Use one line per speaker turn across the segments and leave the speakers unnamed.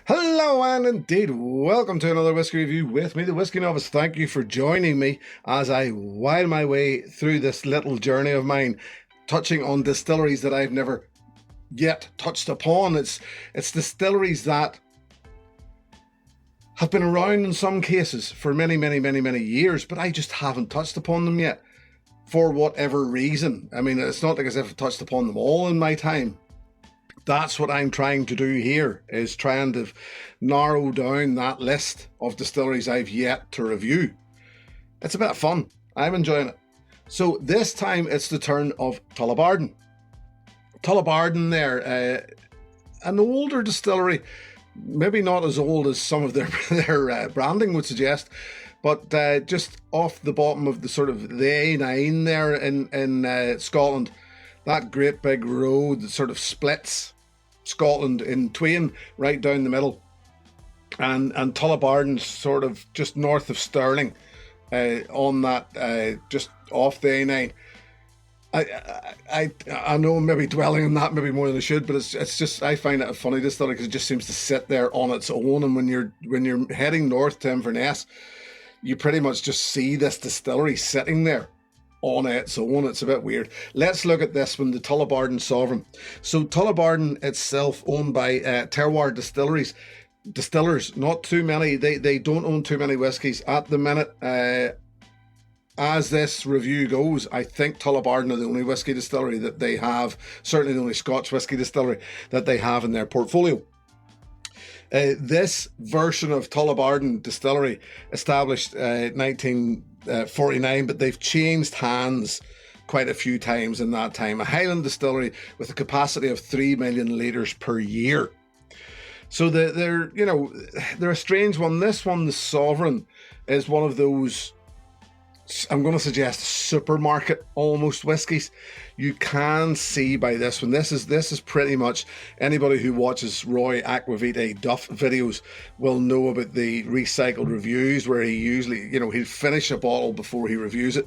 Hello and indeed welcome to another whiskey review with me, the Whiskey Novice. Thank you for joining me as I while my way through this little journey of mine, touching on distilleries that I've never yet touched upon. It's distilleries that have been around in some cases for many years, but I just haven't touched upon them yet for whatever reason. I mean, it's not like as if I've touched upon them all in my time. That's what I'm trying to do here, is trying to narrow down that list of distilleries I've yet to review. It's a bit of fun. I'm enjoying it. So this time it's the turn of Tullibardine. Tullibardine there, an older distillery, maybe not as old as some of their branding would suggest, but just off the bottom of the sort of the A9 there in Scotland, that great big road that sort of splits Scotland in twain right down the middle, and Tullibardine's sort of just north of Stirling, on that just off the A9. I know I'm maybe dwelling on that maybe more than I should, but it's just, I find it a funny distillery because it just seems to sit there on its own, and when you're heading north to Inverness, you pretty much just see this distillery sitting there on its own. It's a bit weird. Let's look at this one, the Tullibardine Sovereign. So Tullibardine itself owned by Terroir distillers, not too many. They don't own too many whiskies at the minute. As this review goes, I think Tullibardine are the only whiskey distillery that they have, certainly the only Scotch whiskey distillery that they have in their portfolio. This version of Tullibardine distillery established 1949, but they've changed hands quite a few times in that time. A Highland distillery with a capacity of 3 million litres per year. So they're a strange one. This one, the Sovereign, is one of those, I'm going to suggest, supermarket almost whiskies. You can see by this one, this is pretty much, anybody who watches Roy Aquavitae Duff videos will know about the recycled reviews, where he usually, he'll finish a bottle before he reviews it.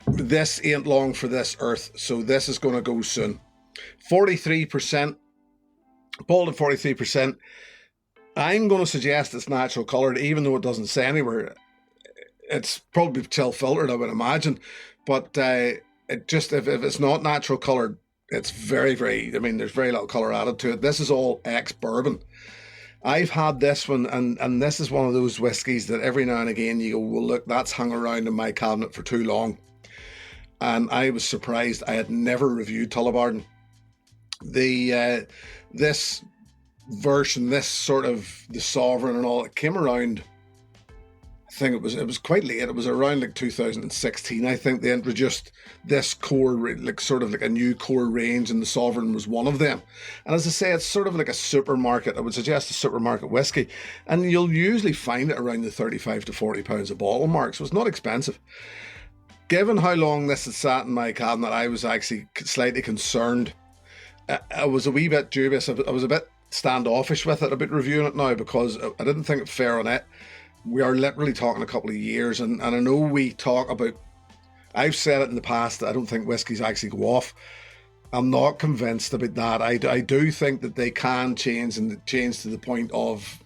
This ain't long for this earth, so this is going to go soon. 43%, bottled at 43%. I'm going to suggest it's natural coloured, even though it doesn't say anywhere. It's probably chill filtered, I would imagine, but it just, if it's not natural coloured, it's very, there's very little colour added to it. This is all ex-bourbon. I've had this one, and this is one of those whiskies that every now and again you go, well, look, that's hung around in my cabinet for too long. And I was surprised. I had never reviewed Tullibardine. This version, this sort of the Sovereign and all, it came around, I think it was quite late. It was around like 2016. I think they introduced this core, like sort of like a new core range, and the Sovereign was one of them. And as I say, it's sort of like a supermarket. I would suggest a supermarket whiskey, and you'll usually find it around the 35 to 40 pounds a bottle mark. So it's not expensive. Given how long this had sat in my cabinet, I was actually slightly concerned. I was a wee bit dubious. I was a bit standoffish with it about reviewing it now, because I didn't think it fair on it. We are literally talking a couple of years, and I know we talk about, I've said it in the past, that I don't think whiskies actually go off. I'm not convinced about that. I do think that they can change, and change to the point of,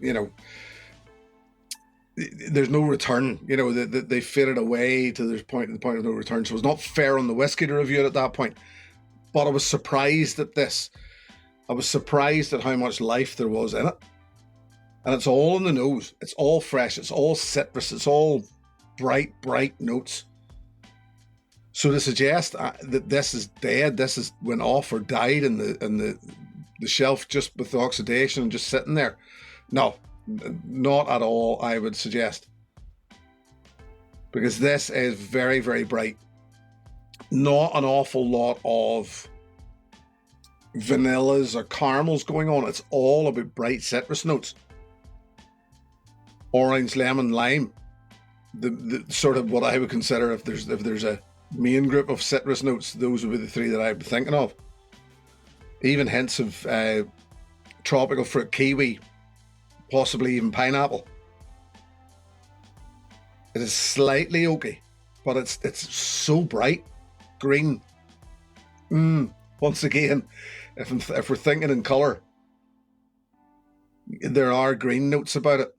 there's no return, they faded away to the point of no return. So it's not fair on the whiskey to review it at that point. But I was surprised at this. I was surprised at how much life there was in it. And it's all in the nose. It's all fresh. It's all citrus. It's all bright notes. So to suggest that this is dead, this has went off or died in the shelf just with the oxidation and just sitting there, no, not at all, I would suggest. Because this is very, very bright. Not an awful lot of vanillas or caramels going on. It's all about bright citrus notes. Orange, lemon, lime, the sort of what I would consider, if there's a main group of citrus notes, those would be the three that I'd be thinking of. Even hints of tropical fruit, kiwi, possibly even pineapple. It is slightly oaky, but it's so bright green. Once again, if we're thinking in colour, there are green notes about it.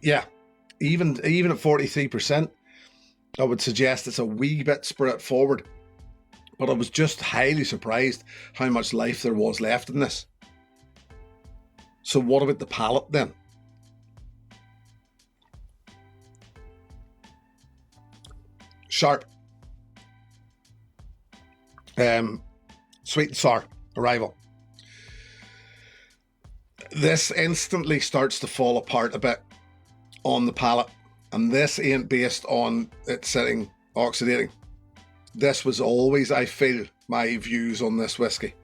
Yeah, even at 43%, I would suggest it's a wee bit spirit forward. But I was just highly surprised how much life there was left in this. So what about the palate then? Sharp. Sweet and sour arrival. This instantly starts to fall apart a bit on the palate, and this ain't based on it sitting oxidating. This was always, I feel, my views on this whiskey.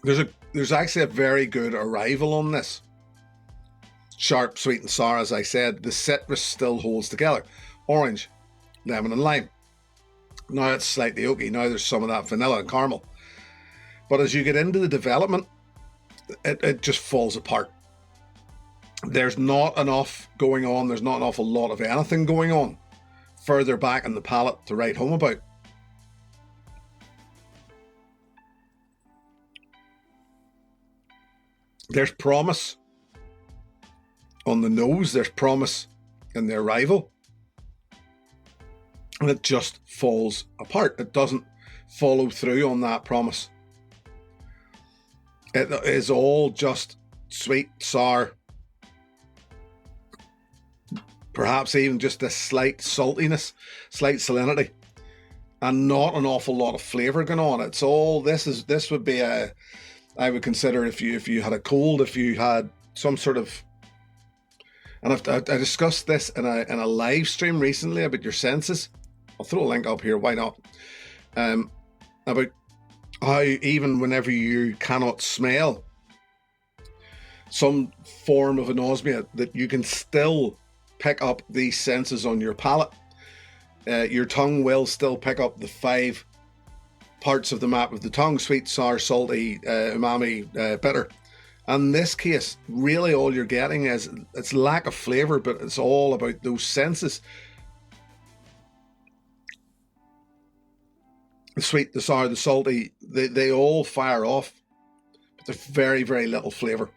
There's actually a very good arrival on this. Sharp, sweet and sour, as I said. The citrus still holds together. Orange, lemon and lime. Now it's slightly oaky. Now there's some of that vanilla and caramel. But as you get into the development, it just falls apart. There's not enough going on. There's not an awful lot of anything going on further back in the palate to write home about. There's promise on the nose. There's promise in the arrival. And it just falls apart. It doesn't follow through on that promise. It is all just sweet, sour, perhaps even just a slight saltiness, slight salinity, and not an awful lot of flavour going on. It's all, this would be a, I would consider if you had a cold, if you had some sort of, and I discussed this in a live stream recently about your senses. I'll throw a link up here, why not? About how even whenever you cannot smell some form of anosmia, that you can still pick up these senses on your palate. Your tongue will still pick up the 5 parts of the map of the tongue: sweet, sour, salty, umami, bitter. And in this case, really all you're getting is it's lack of flavour, but it's all about those senses. The sweet, the sour, the salty, they all fire off, but there's very, very little flavour.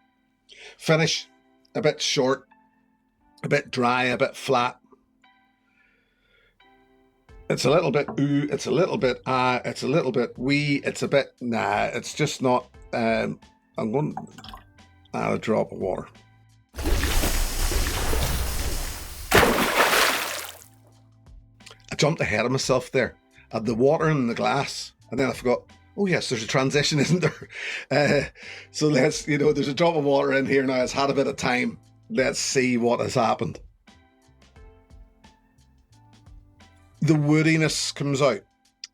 Finish, a bit short, a bit dry, a bit flat. It's a little bit ooh, it's a little bit it's a little bit wee, it's a bit nah, it's just not. I'm going to add a drop of water. I jumped ahead of myself there. I had the water in the glass, and then I forgot, oh yes, there's a transition, isn't there? So let's, there's a drop of water in here now. It's had a bit of time. Let's see what has happened. The woodiness comes out.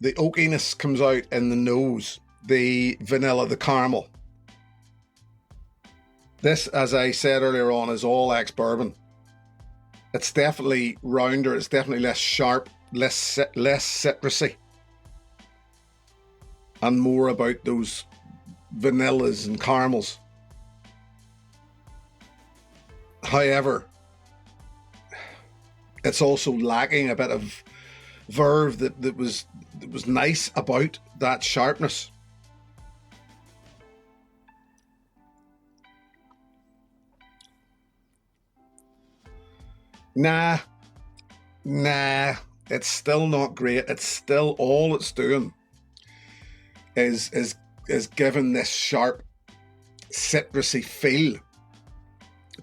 The oakiness comes out in the nose. The vanilla, the caramel. This, as I said earlier on, is all ex-bourbon. It's definitely rounder. It's definitely less sharp, less citrusy, and more about those vanillas and caramels. However, it's also lacking a bit of verve that was nice about that sharpness. Nah, it's still not great. It's still, all it's doing is giving this sharp, citrusy feel,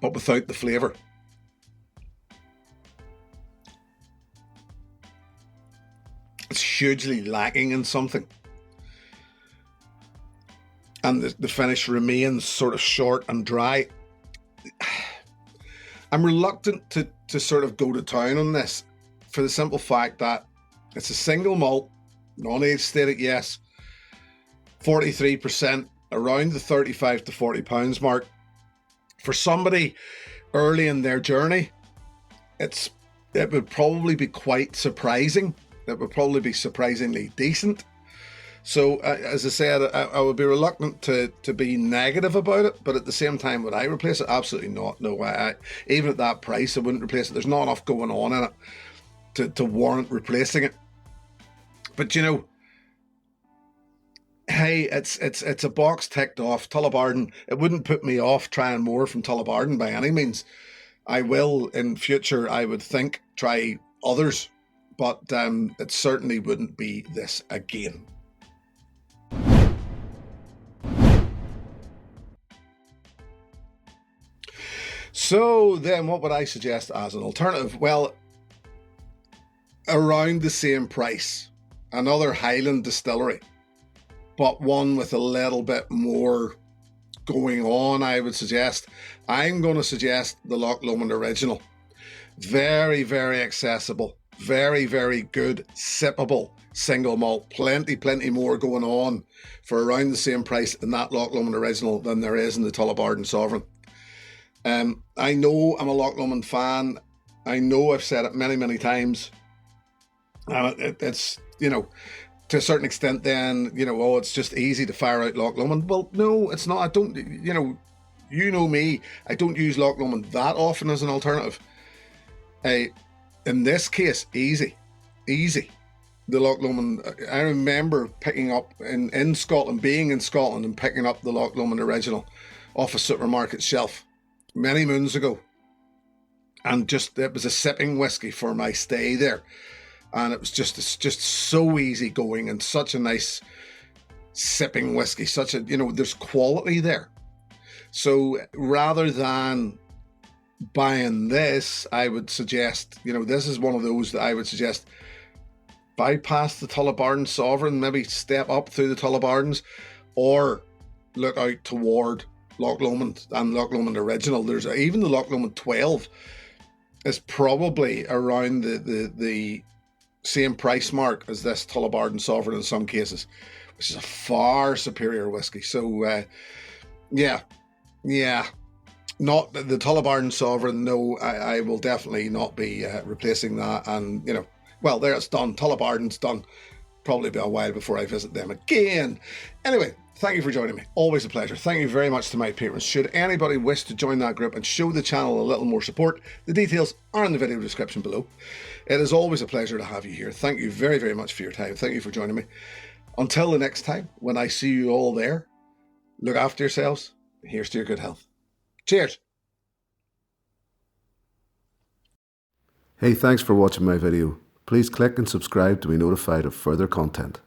but without the flavour. It's hugely lacking in something. And the finish remains sort of short and dry. I'm reluctant to sort of go to town on this, for the simple fact that it's a single malt, non-age stated, yes, 43%, around the 35 to 40 pounds mark. For somebody early in their journey, it would probably be quite surprising. It would probably be surprisingly decent. So, as I said, I would be reluctant to be negative about it, but at the same time, would I replace it? Absolutely not. No, even at that price, I wouldn't replace it. There's not enough going on in it to warrant replacing it. But hey, it's a box ticked off. Tullibardine. It wouldn't put me off trying more from Tullibardine by any means. I will in future, I would think, try others, but it certainly wouldn't be this again. So then what would I suggest as an alternative? Well, around the same price, another Highland distillery, but one with a little bit more going on, I would suggest. I'm going to suggest the Loch Lomond Original. Very, very accessible. Very, very good, sippable single malt. Plenty more going on for around the same price in that Loch Lomond Original than there is in the Tullibardine Sovereign. I know I'm a Loch Lomond fan. I know I've said it many times. It's, to a certain extent then, it's just easy to fire out Loch Lomond. Well, no, it's not. I don't, you know me. I don't use Loch Lomond that often as an alternative. In this case, easy. The Loch Lomond, I remember picking up in Scotland, being in Scotland and picking up the Loch Lomond Original off a supermarket shelf many moons ago. And it was a sipping whiskey for my stay there. And it's just so easy going and such a nice sipping whiskey. There's quality there. So rather than buying this, I would suggest, this is one of those that I would suggest bypass the Tullibardine Sovereign, maybe step up through the Tullibardines, or look out toward Loch Lomond and Loch Lomond Original. There's even the Loch Lomond 12 is probably around the same price mark as this Tullibardine Sovereign in some cases, which is a far superior whiskey. So yeah, not the Tullibardine Sovereign. No, I will definitely not be replacing that. And well, there it's done. Tullibardine's done. Probably be a while before I visit them again. Anyway, thank you for joining me. Always a pleasure. Thank you very much to my patrons. Should anybody wish to join that group and show the channel a little more support, the details are in the video description below. It is always a pleasure to have you here. Thank you very much for your time. Thank you for joining me. Until the next time, when I see you all there, look after yourselves. Here's to your good health. Cheers.
Hey, thanks for watching my video. Please click and subscribe to be notified of further content.